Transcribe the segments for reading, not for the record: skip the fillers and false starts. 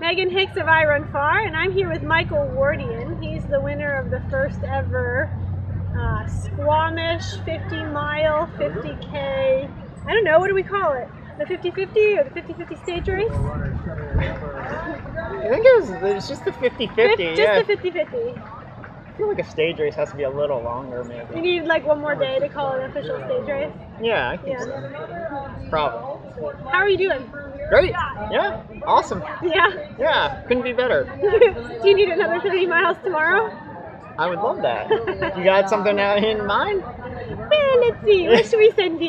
Megan Hicks of I Run Far, and I'm here with Michael Wardian. He's the winner of the first ever Squamish 50-mile, 50K, I don't know, what do we call it? The 50-50 or the 50-50 stage race? I think it was just the 50-50. Just the 50-50. I feel like a stage race has to be a little longer, maybe. You need like one more day to call it an official stage race? Yeah, I think so. Probably. How are you doing? Great. Yeah. Awesome. Yeah? Yeah. Couldn't be better. Do you need another 30 miles tomorrow? I would love that. You got something in mind? Well, let's see. What should we send you?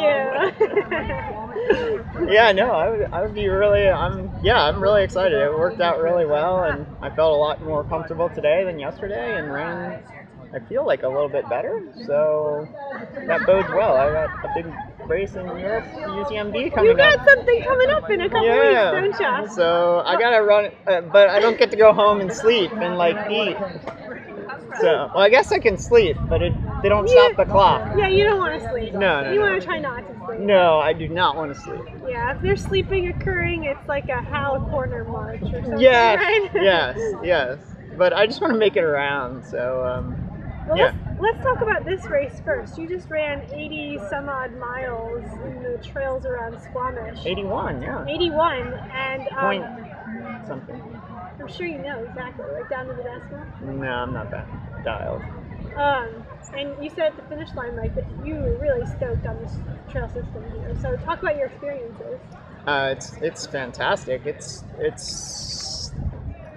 Yeah, no, I would be really, I'm really excited. It worked out really well, and I felt a lot more comfortable today than yesterday, and ran, I feel like, a little bit better, so that bodes well. I got a big race in Europe, UTMB coming up. You got something coming up in a couple weeks, don't you? So I gotta run, but I don't get to go home and sleep and like eat. So, well, I guess I can sleep, but they don't stop the clock. Yeah, you don't want to sleep. No. You want to try not to sleep. No, I do not want to sleep. Yeah, if there's sleeping occurring, it's like a Hal Corner march or something, yes, right? yes. But I just want to make it around, so, well, yeah. Let's talk about this race first. You just ran 80 some odd miles in the trails around Squamish. 81, yeah. 81, and Point something. I'm sure you know exactly, like down to the decimal. No, I'm not that dialed. And you said at the finish line, like, that you were really stoked on this trail system here. So talk about your experiences. It's fantastic. It's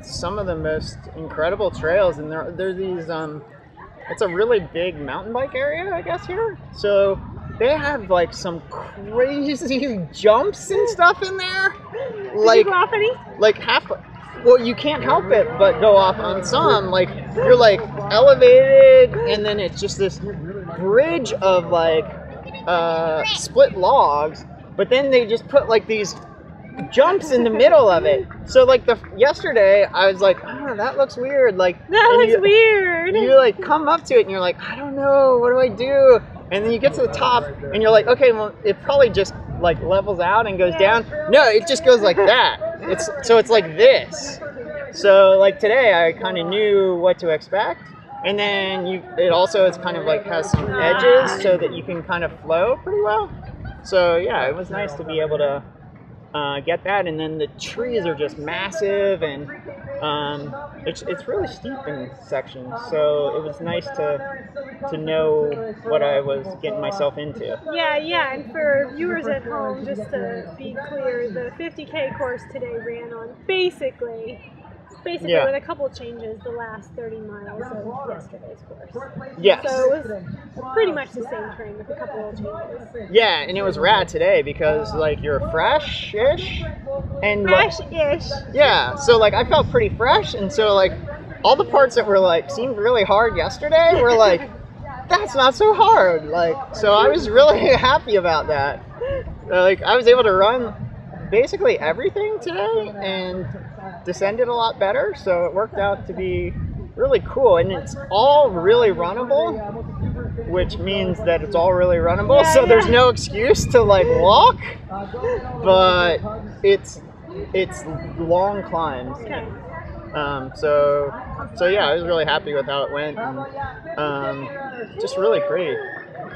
some of the most incredible trails, and there's these it's a really big mountain bike area, I guess, here. So they have like some crazy jumps and stuff in there. Did you go off any? Like half. Well, you can't help it but go off on some. Like, you're like elevated, and then it's just this bridge of like split logs, but then they just put like these jumps in the middle of it. So like yesterday I was like, oh, that looks weird. Like, that looks weird. You like come up to it and you're like, I don't know, what do I do? And then you get to the top and you're like, okay, well, it probably just like levels out and goes down. No, it just goes like that. It's like this. So like today I kind of knew what to expect, and then it also is kind of like has some edges so that you can kind of flow pretty well. So yeah, it was nice to be able to get that, and then the trees are just massive, and it's really steep in sections, so it was nice to know what I was getting myself into. Yeah, and for viewers at home, just to be clear, the 50K course today ran on basically with a couple changes the last 30 miles of yesterday's course. Yes. So it was pretty much the same train with a couple of changes. Yeah, and it was rad today because like you're fresh-ish. And fresh-ish. Yeah, so like I felt pretty fresh, and so like all the parts that were like seemed really hard yesterday were like, that's not so hard. Like, so I was really happy about that. Like I was able to run basically everything today and descended a lot better, so it worked out to be really cool, and it's all really runnable, which means that it's all really runnable, so there's no excuse to like walk, but it's long climbs. Okay. So yeah, I was really happy with how it went, and just really pretty.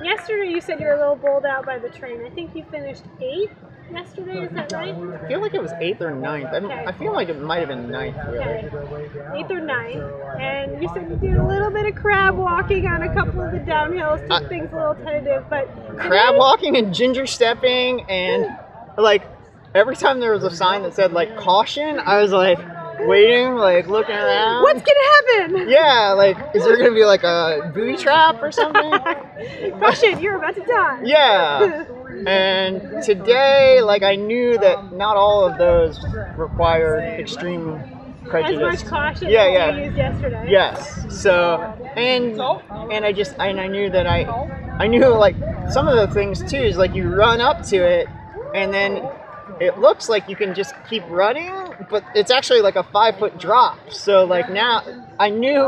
Yesterday you said you were a little bowled out by the train. I think you finished 8th yesterday, is that right? I feel like it was 8th or 9th. I mean, I feel like it might have been 9th, really. Okay. 8th or 9th. And you said you did a little bit of crab walking on a couple of the downhills, took things a little tentative, but... Crab walking and ginger stepping, and like every time there was a sign that said like caution, I was like waiting, like looking around. What's gonna happen? Yeah, like is there gonna be like a booby trap or something? Caution, you're about to die. Yeah. And today, like I knew that not all of those required extreme prejudice. As much caution as you used yesterday. Yes. So and I knew that I knew like some of the things too is like you run up to it and then it looks like you can just keep running, but it's actually like a 5-foot drop. So like now I knew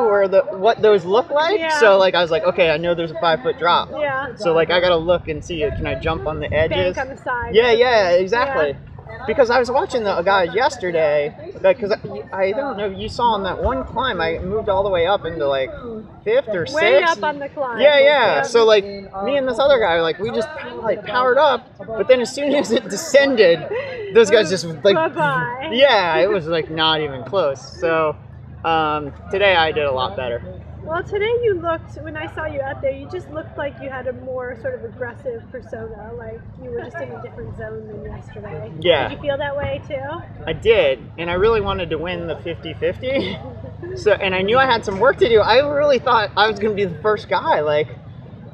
what those look like. Yeah. So like I was like, okay, I know there's a 5-foot drop. Yeah. So like I gotta look and see, can I jump on the edges? Bank on the side. Yeah, exactly. Yeah. because I was watching the guys yesterday, because I don't know if you saw on that one climb, I moved all the way up into like 5th or 6th. Way up on the climb. Yeah. So like me and this other guy, like we just like powered up, but then as soon as it descended, those guys just like, bye-bye. Yeah, it was like not even close. So today I did a lot better. Well, today you looked, when I saw you out there, you just looked like you had a more sort of aggressive persona, like you were just in a different zone than yesterday. Yeah. Did you feel that way too? I did, and I really wanted to win the 50-50. So, and I knew I had some work to do. I really thought I was going to be the first guy. Like,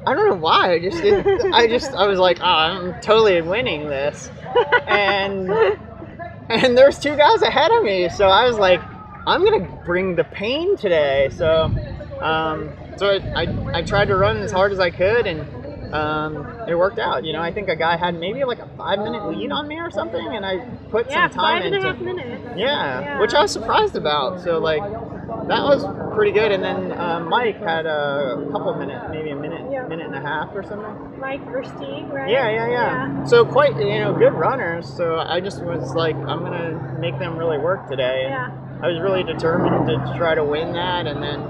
I don't know why. I just didn't. I was like, oh, I'm totally winning this. And there's 2 guys ahead of me, so I was like, I'm going to bring the pain today. So I tried to run as hard as I could, and it worked out. You know, I think a guy had maybe like a 5-minute lead on me or something, and I put some time into 5.5 minutes. Yeah, which I was surprised about. So like that was pretty good. And then Mike had a couple minutes, maybe a minute, minute and a half or something. Mike Versteeg, right? Yeah. So quite, good runners. So I just was like, I'm gonna make them really work today. And I was really determined to try to win that, and then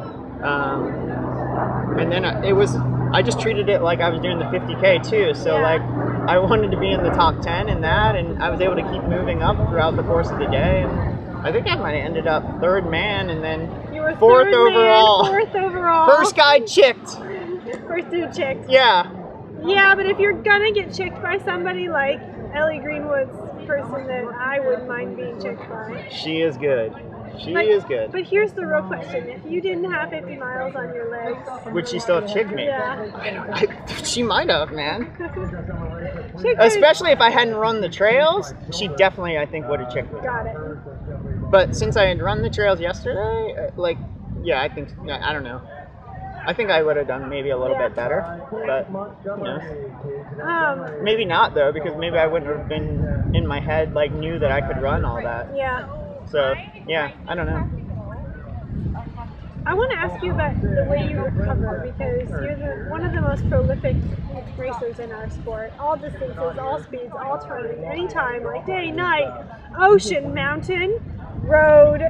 it was. I just treated it like I was doing the 50K too. So like, I wanted to be in the top 10 in that, and I was able to keep moving up throughout the course of the day. And I think I might have ended up 3rd man, and then you were 4th overall. 4th overall. First guy chicked. First dude chicked. Yeah. Yeah, but if you're gonna get chicked by somebody like Ellie Greenwood's person that I wouldn't mind being chicked by. She is good. She is good. But here's the real question. If you didn't have 50 miles on your legs... Would she still have chicked me? Yeah. She might have, man. Especially if I hadn't run the trails, she definitely, I think, would have chicked me. Got it. But since I had run the trails yesterday, I think, I don't know. I think I would have done maybe a little bit better, but maybe not though, because maybe I wouldn't have been in my head, like knew that I could run all that. Yeah. So, yeah, I don't know. I want to ask you about the way you recover, because you're one of the most prolific racers in our sport. All distances, all speeds, all terrain, anytime, like day, night, ocean, mountain, road,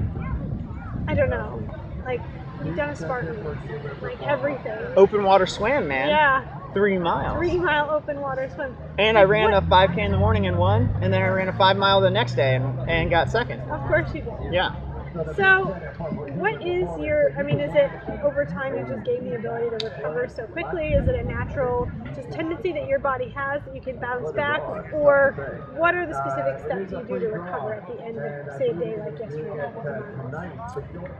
I don't know, like you've done a Spartan, like everything. Open water swim, man. Yeah. 3 miles. 3-mile open water swim. And I ran a 5K in the morning and won, and then I ran a 5 mile the next day and got 2nd. Of course you did. Yeah. So, what is your, is it over time you just gain the ability to recover so quickly? Is it a natural just tendency that your body has that you can bounce back? Or what are the specific steps you do to recover at the end of, say, a day like yesterday?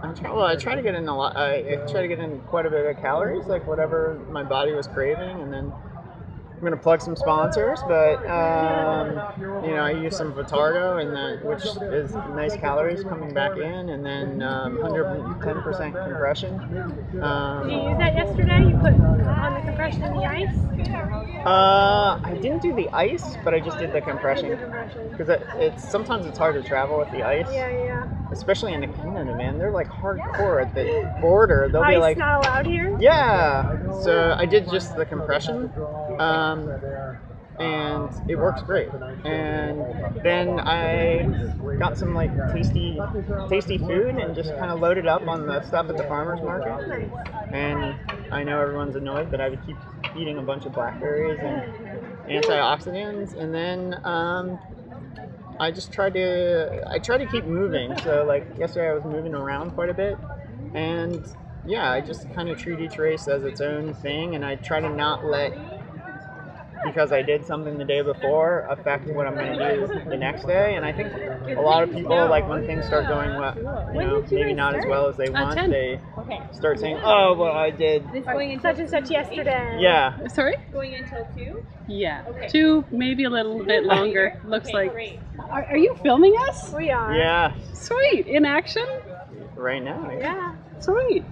I try to get in a lot. I try to get in quite a bit of calories, like whatever my body was craving, and then I'm gonna plug some sponsors, but I use some Photobombing, and that, which is nice calories coming back in, and then 110% compression. Did you use that yesterday? You put on the compression in the ice? I didn't do the ice, but I just did the compression. Because sometimes it's hard to travel with the ice. Yeah. Especially in Canada, man. They're like hardcore at the border. They'll be like, not allowed here? Yeah. So I did just the compression. And it works great. And then I got some like tasty food and just kind of loaded up on the stuff at the farmer's market. And I know everyone's annoyed, but I would keep eating a bunch of blackberries and antioxidants. And then I try to keep moving. So like yesterday I was moving around quite a bit, and yeah, I just kind of treat each race as its own thing, and I try to not let, because I did something the day before, affect what I'm going to do the next day. And I think a lot of people, like when things start going well, maybe not as well as they want, they start saying, oh, well, I did such and such yesterday. Yeah. Sorry? Going until 2? Yeah. 2, maybe a little bit longer. Looks like. Great. Are you filming us? We are. Yeah. Sweet. In action? Right now. Yeah. Sweet.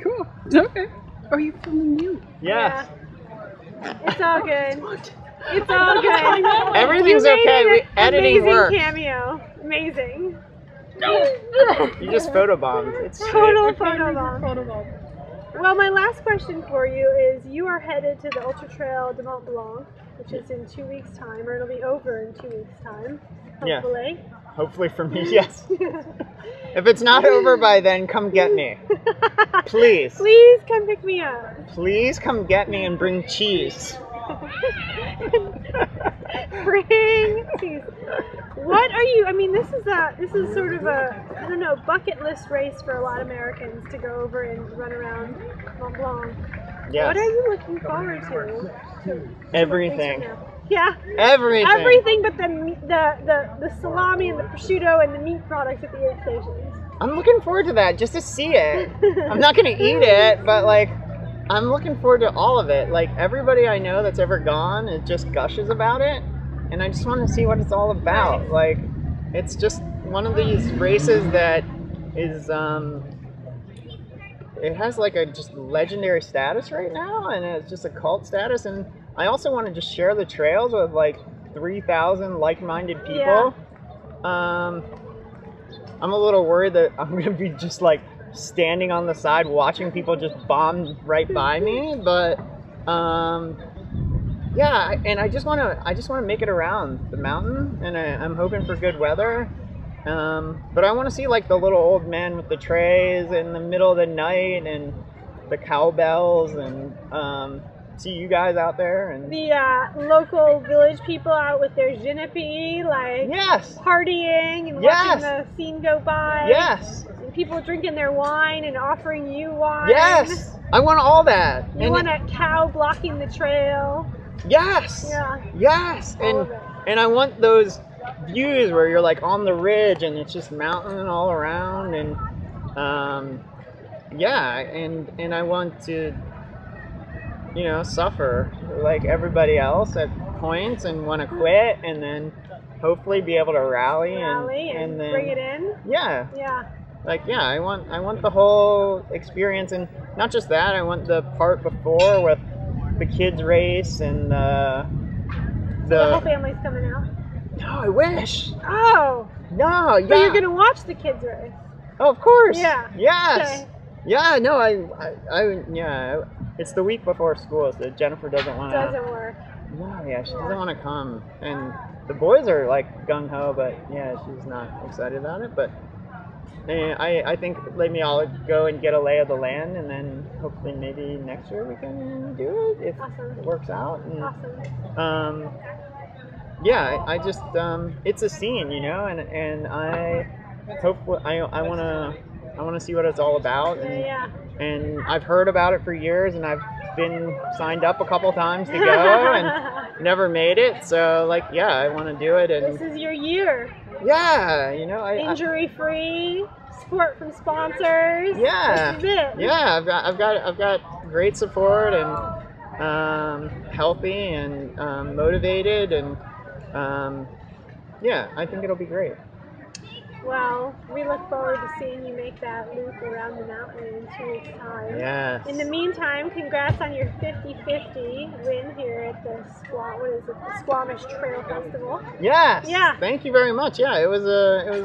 Cool. Okay. Are you filming you? Yes. It's all good. It's all good. Everything's okay. Editing works. Cameo. Amazing. You just photobombed. It's Total photobomb. Well, my last question for you is: you are headed to the Ultra Trail de Mont Blanc, which is in 2 weeks' time, or it'll be over in 2 weeks' time, hopefully. Yeah. Hopefully for me, yes. If it's not over by then, come get me. Please. Please come pick me up. Please come get me and bring cheese. Bring cheese. What are you? I mean, this is sort of a, I don't know, bucket list race for a lot of Americans to go over and run around Mont Blanc. Yes. What are you looking forward to? Everything. Yeah. Everything. Everything but the salami and the prosciutto and the meat products at the aid stations. I'm looking forward to that just to see it. I'm not gonna eat it, but like, I'm looking forward to all of it. Like, everybody I know that's ever gone, it just gushes about it, and I just want to see what it's all about. Nice. Like, it's just one of these races that is it has like a just legendary status right now, and it's just a cult status. And I also want to just share the trails with like 3,000 like-minded people. Yeah. I'm a little worried that I'm gonna be just like standing on the side watching people just bomb right by me, but yeah, and I just want to make it around the mountain, and I'm hoping for good weather. But I want to see like the little old men with the trays in the middle of the night and the cowbells, and see you guys out there, and the local village people out with their genepi, like yes, partying and yes, watching the scene go by. Yes. And people drinking their wine and offering you wine. Yes. I want all that. You want a cow blocking the trail. Yes. Yeah. Yes. And I want those views where you're like on the ridge and it's just mountain all around, and yeah, and I want to, you know, suffer like everybody else at points and want to quit, and then hopefully be able to rally and then bring it in. Yeah. Yeah. Like, yeah, I want the whole experience, and not just that, I want the part before with the kids race and the whole family's coming out. No, I wish. Oh. No, yeah. But you're gonna watch the kids race. Oh, of course. Yeah. Yes. Okay. Yeah. No, I yeah. It's the week before school, so Jennifer doesn't want to. Doesn't work. No, yeah, she doesn't want to come, and the boys are like gung ho, but yeah, she's not excited about it. But I think maybe I'll go and get a lay of the land, and then hopefully maybe next year we can do it if it works out. And, awesome. Yeah, I just it's a scene, you know, and I hope I want to see what it's all about, and I've heard about it for years, and I've been signed up a couple times to go and never made it. So like, yeah, I want to do it, and this is your year. Yeah, you know, injury-free, support from sponsors. Yeah, this is it. Yeah, I've got great support, and healthy, and motivated, and yeah, I think it'll be great. Well, we look forward to seeing you make that loop around the mountain in 2 weeks' time. Yes. In the meantime, congrats on your 50-50 win here at the Squamish Trail Festival. Yes. Yeah. Thank you very much. Yeah, it was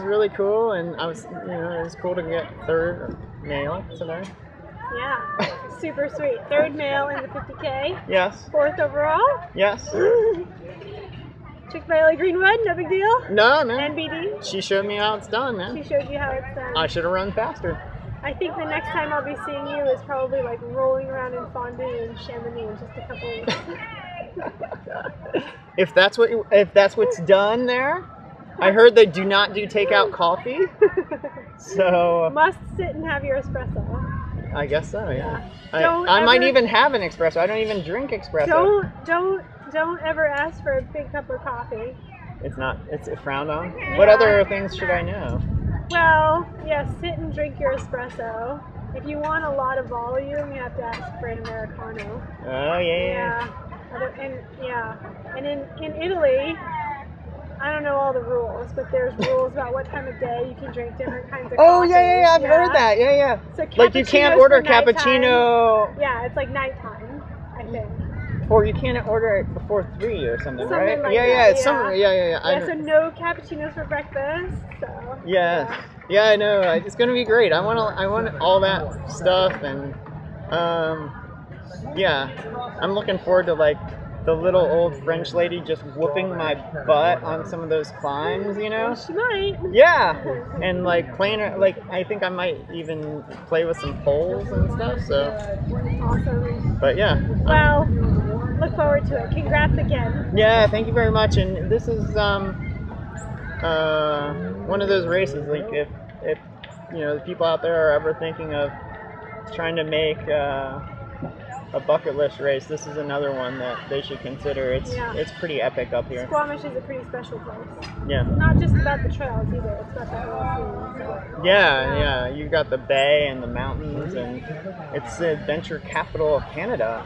really cool, and it was cool to get third male today. Yeah. Super sweet. Third male in the 50K. Yes. Fourth overall. Yes. Chick-fil-A Greenwood, no big deal? No, man. NBD? She showed me how it's done, man. She showed you how it's done. I should have run faster. I think the next time I'll be seeing you is probably like rolling around in fondue and Chamonix in just a couple weeks. If that's what's done there, I heard they do not do takeout coffee. So must sit and have your espresso. I guess so, yeah. I might even have an espresso. I don't even drink espresso. Don't ever ask for a big cup of coffee. It's frowned on? Yeah. What other things should I know? Well, yeah, sit and drink your espresso. If you want a lot of volume, you have to ask for an Americano. Oh, yeah. And in Italy, I don't know all the rules, but there's rules about what time of day you can drink different kinds of coffee. Oh, yeah, I've heard that. Yeah. So like you can't order cappuccino. Yeah, it's like nighttime, I think. Or you can't order it before 3 or something, right? Like It's something. Yeah. So no cappuccinos for breakfast. So. Yeah, I know. It's gonna be great. I want all that stuff, and Yeah, I'm looking forward to like the little old French lady just whooping my butt on some of those climbs, you know? She might. Yeah, and like playing, like I think I might even play with some poles and stuff. So, Awesome. but yeah. Well, look forward to it. Congrats again. Yeah, thank you very much. And this is one of those races. Like if you know the people out there are ever thinking of trying to make a bucket list race, this is another one that they should consider. It's pretty epic up here. Squamish is a pretty special place. Yeah. Not just about the trails either. It's about the whole scene. So. Yeah. You've got the bay and the mountains, and it's the adventure capital of Canada.